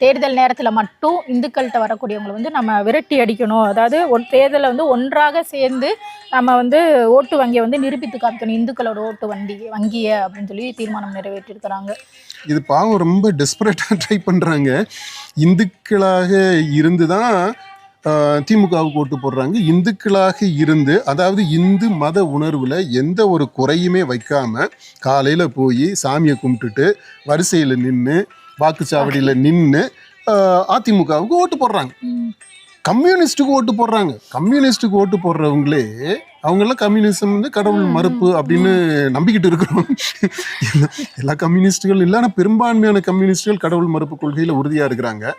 தேர்தல் நேரத்தில் மட்டும் இந்துக்கள்கிட்ட வரக்கூடியவங்களை வந்து நம்ம விரட்டி அடிக்கணும். அதாவது தேர்தலை வந்து ஒன்றாக சேர்ந்து நம்ம வந்து ஓட்டு வங்கியை வந்து நிரூபித்து காமிக்கணும், இந்துக்களோட ஓட்டு வங்கியை அப்படின்னு சொல்லி தீர்மானம் நிறைவேற்றிருக்கிறாங்க. இது பாவம் ரொம்ப டெஸ்பரேட்டாக ட்ரை பண்ணுறாங்க. இந்துக்களாக இருந்து தான் திமுகவுக்கு ஓட்டு போடுறாங்க. இந்துக்களாக இருந்து, அதாவது இந்து மத உணர்வில் எந்த ஒரு குறையுமே வைக்காம காலையில் போய் சாமியை கும்பிட்டுட்டு வரிசையில் நின்று வாக்குச்சாவடியில் நின்று அதிமுகவுக்கு ஓட்டு போடுறாங்க. கம்யூனிஸ்டுக்கு ஓட்டு போடுறாங்க. கம்யூனிஸ்டுக்கு ஓட்டு போடுறவங்களே அவங்கெல்லாம் கம்யூனிசம் வந்து கடவுள் மறுப்பு அப்படின்னு நம்பிக்கிட்டு இருக்கிறோம். எல்லா கம்யூனிஸ்டுகள் இல்லை, ஆனால் பெரும்பான்மையான கம்யூனிஸ்டுகள் கடவுள் மறுப்பு கொள்கையில் உறுதியாக இருக்கிறாங்க.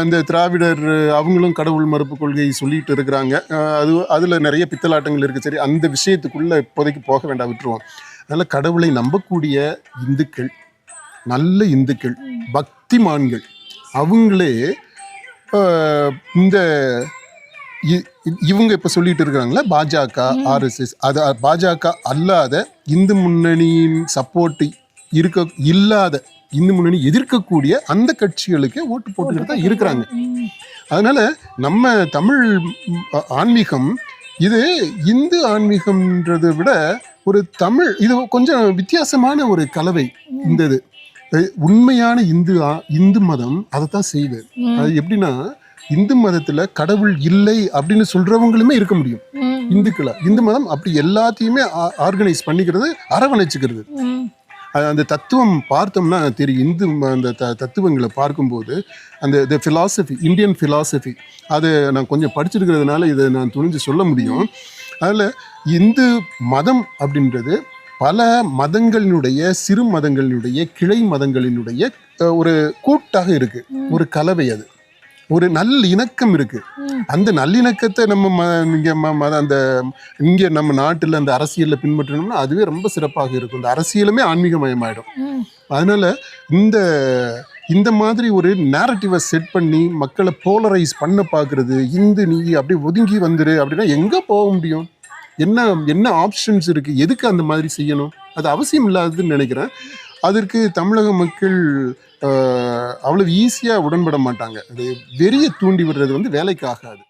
இந்த திராவிடர் அவங்களும் கடவுள் மறுப்பு கொள்கையை சொல்லிட்டு இருக்கிறாங்க. அதில் நிறைய பித்தலாட்டங்கள் இருக்குது. சரி, அந்த விஷயத்துக்குள்ளே இப்போதைக்கு போக வேண்டாம், விட்டுருவோம். அதனால் கடவுளை நம்பக்கூடிய இந்துக்கள், நல்ல இந்துக்கள், பக்திமான்கள், அவங்களே இந்த இவங்க இப்போ சொல்லிட்டு இருக்கிறாங்களே பாஜக, ஆர்எஸ்எஸ், அது பாஜக அல்லாத இந்து முன்னணியின் சப்போர்ட் இல்லாத இந்து முன்னணி எதிர்க்கக்கூடிய அந்த கட்சிகளுக்கு ஓட்டு போட்டுக்கிட்டு தான் இருக்கிறாங்க. அதனால நம்ம தமிழ் ஆன்மீகம் இது இந்து ஆன்மீகம்ன்றதை விட ஒரு தமிழ், இது கொஞ்சம் வித்தியாசமான ஒரு கலவை. இந்த இது உண்மையான இந்து மதம் அதை தான் செய்யுது. அது எப்படின்னா, இந்து மதத்துல கடவுள் இல்லை அப்படின்னு சொல்றவங்களுமே இருக்க முடியும் இந்துக்களா. இந்து மதம் அப்படி எல்லாத்தையுமே ஆர்கனைஸ் பண்ணிக்கிறது, அரவணைச்சுக்கிறது. அந்த தத்துவம் பார்த்தோம்னா தெரியும். இந்து அந்த தத்துவங்களை பார்க்கும்போது அந்த ஃபிலாசபி, இந்தியன் ஃபிலாசபி, அதை நான் கொஞ்சம் படிச்சிருக்கிறதுனால இதை நான் துணிஞ்சு சொல்ல முடியும். அதில் இந்து மதம் அப்படின்றது பல மதங்களினுடைய, சிறு மதங்களினுடைய, கிளை மதங்களினுடைய ஒரு கூட்டாக இருக்கு, ஒரு கலவை. அது ஒரு நல்ல இணக்கம் இருக்கு. அந்த நல்லிணக்கத்தை நம்ம இங்க நம்ம நாட்டில் அந்த அரசியலில் பின்பற்றணும்னா அதுவே ரொம்ப சிறப்பாக இருக்கும். இந்த அரசியலுமே ஆன்மீகமயமாயிடும். அதனால இந்த மாதிரி ஒரு நேரட்டிவை செட் பண்ணி மக்களை போலரைஸ் பண்ண பார்க்கறது, இந்து நீ அப்படி ஒதுங்கி வந்துரு அப்படின்னா எங்கே போக முடியும்? என்ன ஆப்ஷன்ஸ் இருக்கு? எதுக்கு அந்த மாதிரி செய்யணும்? அது அவசியம் இல்லாததுன்னு நினைக்கிறேன். அதற்கு தமிழக மக்கள் அவ்வளவு ஈஸியாக உடன்பட மாட்டாங்க. அது வெறியை தூண்டி விடுறது வந்து வேலைக்கு ஆகாது.